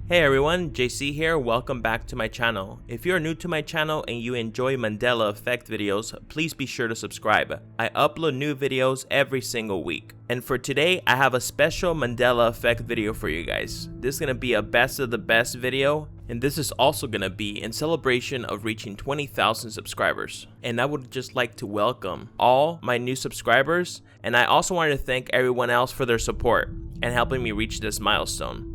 Hey everyone, JC here, welcome back to my channel. If you're new to my channel and you enjoy Mandela effect videos, please be sure to subscribe. I upload new videos every single week. And for today, I have a special Mandela effect video for you guys. This is going to be a best of the best video, and this is also going to be in celebration of reaching 20,000 subscribers. And I would just like to welcome all my new subscribers, and I also wanted to thank everyone else for their support and helping me reach this milestone.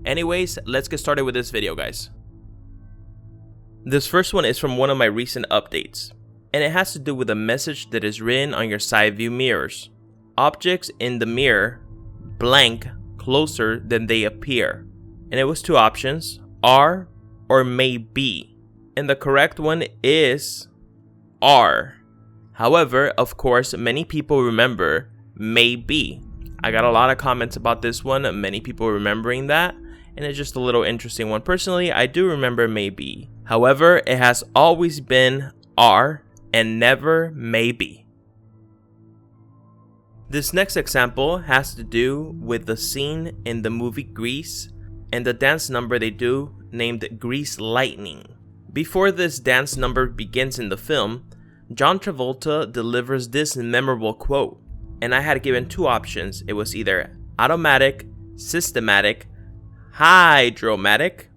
Anyways, let's get started with this video, guys. This first one is from one of my recent updates, and it has to do with a message that is written on your side view mirrors. Objects in the mirror blank closer than they appear. And it was two options, are or may be. And the correct one is are. However, of course, many people remember may be. I got a lot of comments about this one, many people remembering that. And it's just a little interesting one. Personally, I do remember maybe. However, it has always been are and never maybe. This next example has to do with the scene in the movie Grease and the dance number they do named Grease Lightning. Before this dance number begins in the film, John Travolta delivers this memorable quote. And I had given two options. It was either automatic, systematic, hydromatic,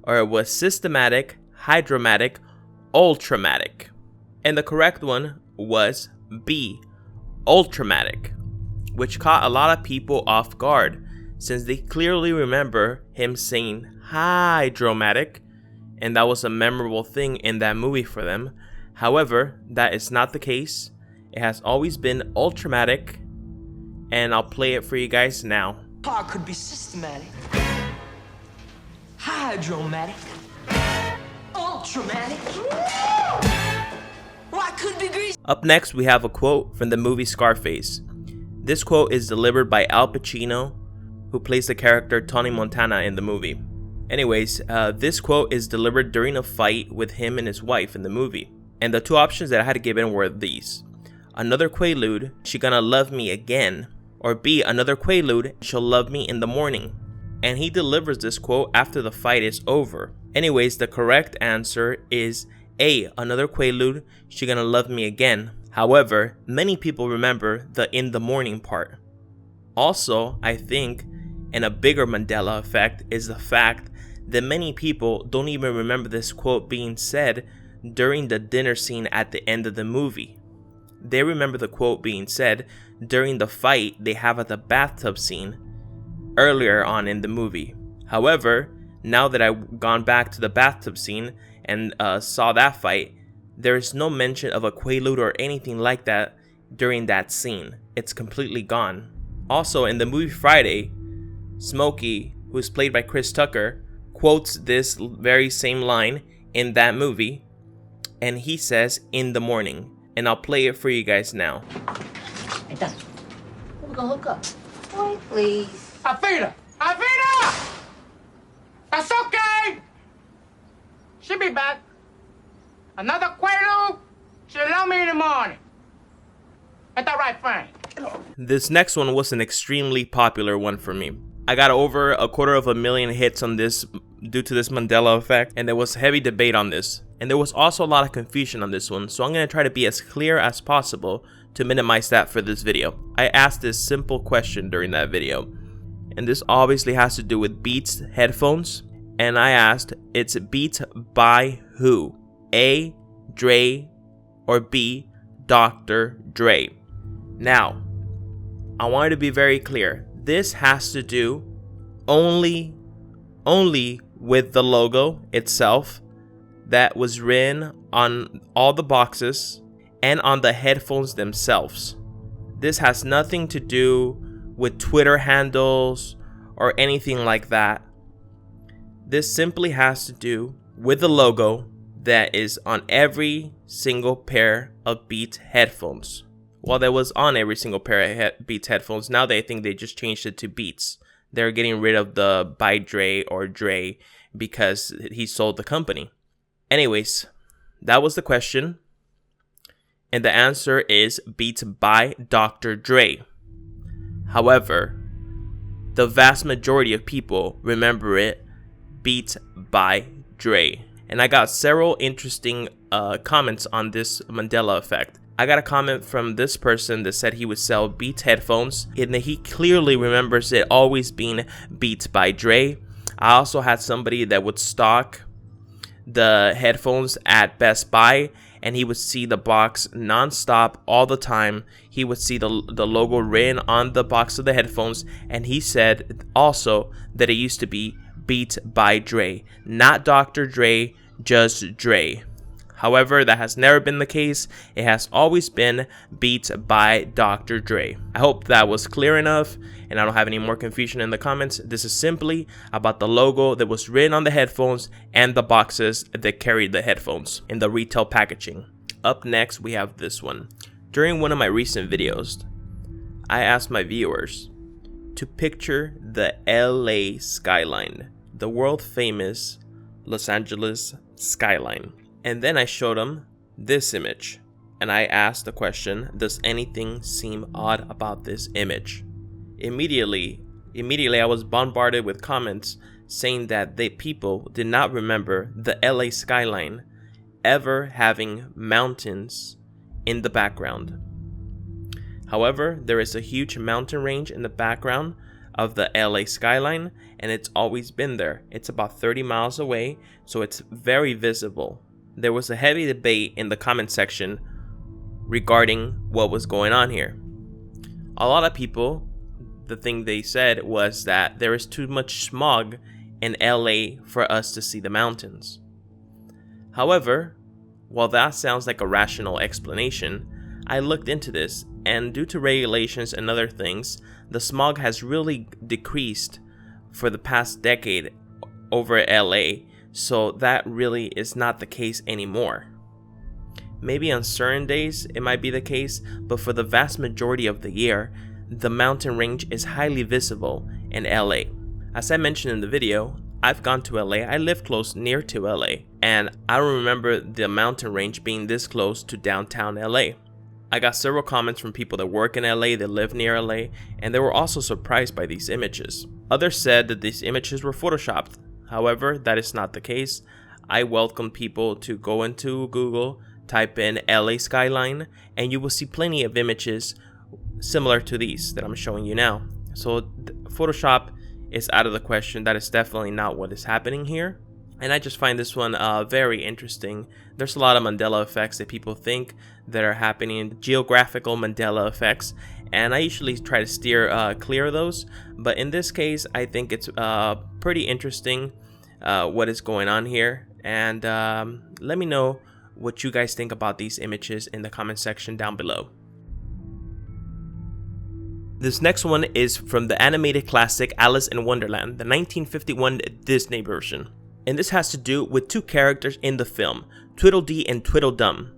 or it was systematic, hydromatic, ultramatic. And the correct one was B, ultramatic, which caught a lot of people off guard since they clearly remember him saying hydromatic, and that was a memorable thing in that movie for them. However, that is not the case. It has always been ultramatic, and I'll play it for you guys now. Car could be systematic, hydromatic, ultramatic. Why could be grease? Up next, we have a quote from the movie Scarface. This quote is delivered by Al Pacino, who plays the character Tony Montana in the movie. Anyways, this quote is delivered during a fight with him and his wife in the movie. And the two options that I had given were these. Another quaalude, she gonna love me again. Or B, another quaalude, she'll love me in the morning. And he delivers this quote after the fight is over. Anyways, the correct answer is A, another quaalude, she gonna love me again. However, many people remember the in the morning part. Also, I think, and a bigger Mandela effect is the fact that many people don't even remember this quote being said during the dinner scene at the end of the movie. They remember the quote being said during the fight they have at the bathtub scene earlier on in the movie. However, now that I've gone back to the bathtub scene and saw that fight, there is no mention of a quaalude or anything like that during that scene. It's completely gone. Also, in the movie Friday, Smokey, who is played by Chris Tucker, quotes this very same line in that movie, and he says in the morning. And I'll play it for you guys now. Hey, Dad, when we gonna hook up? Boy, please. Afina! Afina! That's okay! She'll be back. Another quaalude, she'll love me in the morning. Ain't that right, Frank? This next one was an extremely popular one for me. I got over 250,000 hits on this due to this Mandela effect, and there was heavy debate on this. And there was also a lot of confusion on this one, so I'm going to try to be as clear as possible to minimize that for this video. I asked this simple question during that video, and this obviously has to do with Beats headphones, and I asked, it's Beats by who? A, Dre, or B, Dr. Dre? Now, I wanted to be very clear. This has to do only with the logo itself that was written on all the boxes and on the headphones themselves. This has nothing to do with Twitter handles or anything like that. This simply has to do with the logo that is on every single pair of Beats headphones. Well, that was on every single pair of Beats headphones. Now I think they just changed it to Beats. They're getting rid of the by Dre or Dre because he sold the company. Anyways, that was the question. And the answer is Beats by Dr. Dre. However, the vast majority of people remember it beat by Dre. And I got several interesting comments on this Mandela effect. I got a comment from this person that said he would sell Beats headphones and that he clearly remembers it always being Beats by Dre. I also had somebody that would stock the headphones at Best Buy, and he would see the box non-stop all the time. He would see the logo written on the box of the headphones, and he said also that it used to be Beats by Dre, not Dr. Dre, just Dre. However, that has never been the case. It has always been Beats by Dr. Dre. I hope that was clear enough and I don't have any more confusion in the comments. This is simply about the logo that was written on the headphones and the boxes that carried the headphones in the retail packaging. Up next, we have this one. During one of my recent videos, I asked my viewers to picture the LA skyline, the world famous Los Angeles skyline. And then I showed them this image, and I asked the question, does anything seem odd about this image? Immediately I was bombarded with comments saying that people did not remember the LA skyline ever having mountains in the background. However, there is a huge mountain range in the background of the LA skyline, and it's always been there. It's about 30 miles away, so it's very visible. There was a heavy debate in the comment section regarding what was going on here. A lot of people, the thing they said was that there is too much smog in LA for us to see the mountains. However, while that sounds like a rational explanation, I looked into this, and due to regulations and other things, the smog has really decreased for the past decade over LA. So that really is not the case anymore. Maybe on certain days it might be the case, but for the vast majority of the year, the mountain range is highly visible in LA. As I mentioned in the video, I've gone to LA. I live near to LA, and I don't remember the mountain range being this close to downtown LA. I got several comments from people that work in LA, that live near LA, and they were also surprised by these images. Others said that these images were photoshopped. However, that is not the case. I welcome people to go into Google, type in LA skyline, and you will see plenty of images similar to these that I'm showing you now. So Photoshop is out of the question. That is definitely not what is happening here. And I just find this one very interesting. There's a lot of Mandela effects that people think that are happening, geographical Mandela effects, and I usually try to steer clear of those. But in this case, I think it's pretty interesting what is going on here. And let me know what you guys think about these images in the comment section down below. This next one is from the animated classic Alice in Wonderland, the 1951 Disney version. And this has to do with two characters in the film, Tweedledee and Tweedledum.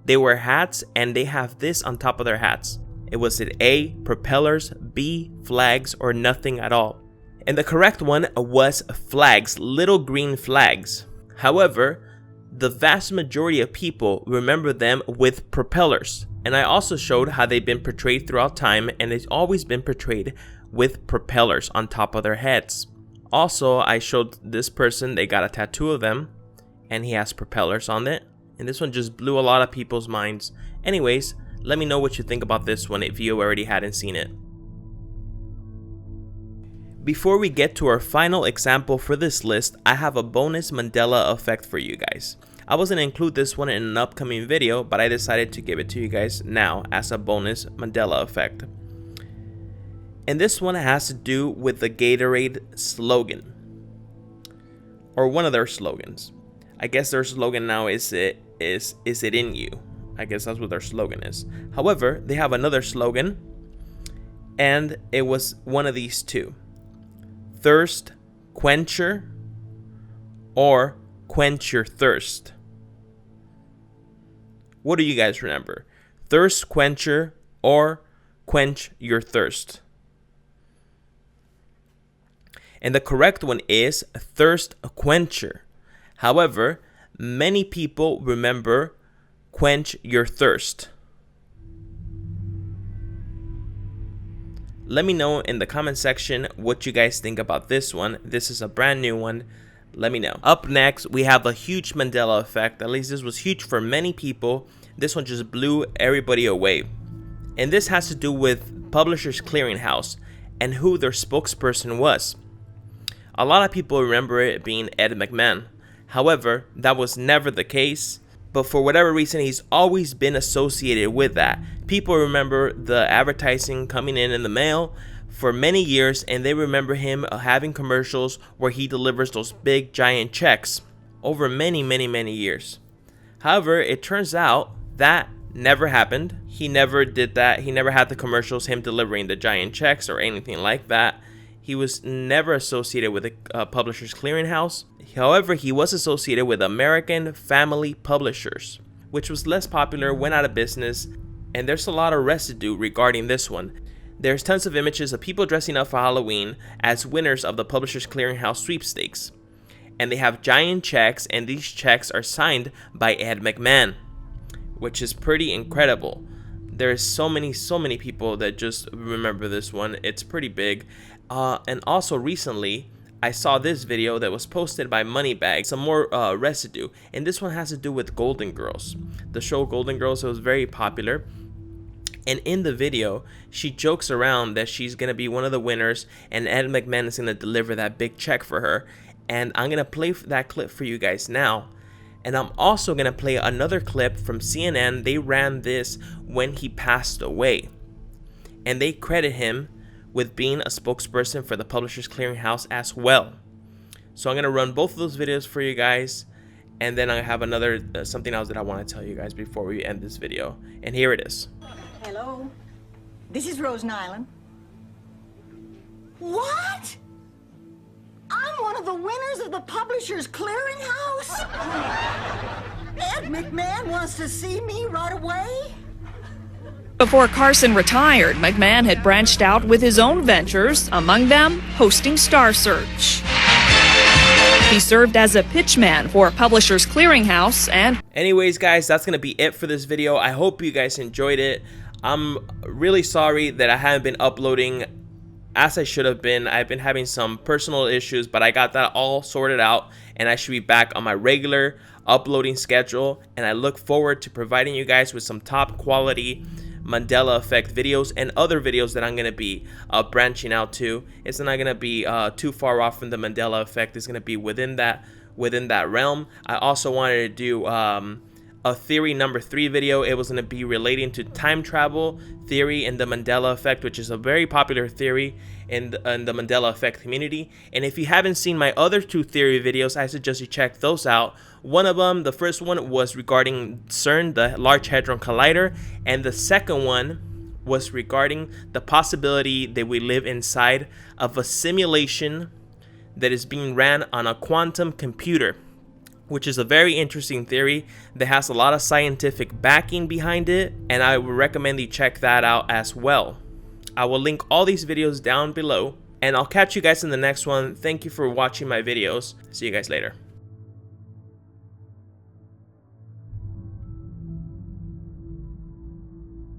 They wear hats, and they have this on top of their hats. It was it A, propellers, B, flags, or nothing at all. And the correct one was flags, little green flags. However, the vast majority of people remember them with propellers. And I also showed how they've been portrayed throughout time, and they've always been portrayed with propellers on top of their heads. Also, I showed this person, they got a tattoo of them, and he has propellers on it. And this one just blew a lot of people's minds. Anyways, let me know what you think about this one if you already hadn't seen it. Before we get to our final example for this list, I have a bonus Mandela effect for you guys. I was going to include this one in an upcoming video, but I decided to give it to you guys now as a bonus Mandela effect. And this one has to do with the Gatorade slogan, or one of their slogans. I guess their slogan now is it in you? I guess that's what their slogan is. However, they have another slogan, and it was one of these two: thirst quencher or quench your thirst. What do you guys remember? Thirst quencher or quench your thirst? And the correct one is thirst quencher. However, many people remember quench your thirst. Let me know in the comment section what you guys think about this one. This is a brand new one. Let me know. Up next, we have a huge Mandela effect. At least this was huge for many people. This one just blew everybody away. And this has to do with Publishers Clearinghouse and who their spokesperson was. A lot of people remember it being Ed McMahon. However, that was never the case. But for whatever reason, he's always been associated with that. People remember the advertising coming in the mail for many years, and they remember him having commercials where he delivers those big giant checks over many years. However, it turns out that never happened. He never did that. He never had the commercials, him delivering the giant checks or anything like that. He was never associated with a Publishers Clearinghouse. However, he was associated with American Family Publishers, which was less popular, went out of business, and there's a lot of residue regarding this one. There's tons of images of people dressing up for Halloween as winners of the Publishers Clearinghouse sweepstakes. And they have giant checks, and these checks are signed by Ed McMahon, which is pretty incredible. There's so many people that just remember this one. It's pretty big. And also recently, I saw this video that was posted by Moneybag, some more residue. And this one has to do with Golden Girls. The show Golden Girls was very popular. And in the video, she jokes around that she's going to be one of the winners and Ed McMahon is going to deliver that big check for her. And I'm going to play that clip for you guys now. And I'm also going to play another clip from CNN. They ran this when he passed away. And they credit him with being a spokesperson for the Publishers Clearinghouse as well. So I'm going to run both of those videos for you guys. And then I have another something else that I want to tell you guys before we end this video. And here it is. Hello, this is Rose Nyland. What? I'm one of the winners of the Publishers Clearinghouse? Ed McMahon wants to see me right away? Before Carson retired, McMahon had branched out with his own ventures, among them hosting Star Search. He served as a pitchman for Publishers Clearinghouse and... Anyways, guys, that's going to be it for this video. I hope you guys enjoyed it. I'm really sorry that I haven't been uploading as I should have been. I've been having some personal issues, but I got that all sorted out, and I should be back on my regular uploading schedule. And I look forward to providing you guys with some top quality Mandela effect videos and other videos that I'm going to be branching out to. It's not going to be too far off from the Mandela effect. It's going to be within that realm. I also wanted to do a theory number 3 video. It was going to be relating to time travel theory and the Mandela effect, which is a very popular theory in the Mandela effect community. And if you haven't seen my other 2 theory videos, I suggest you check those out. One of them, the first one, was regarding CERN, the Large Hadron Collider, and the second one was regarding the possibility that we live inside of a simulation that is being ran on a quantum computer, which is a very interesting theory that has a lot of scientific backing behind it, and I would recommend you check that out as well. I will link all these videos down below, and I'll catch you guys in the next one. Thank you for watching my videos. See you guys later.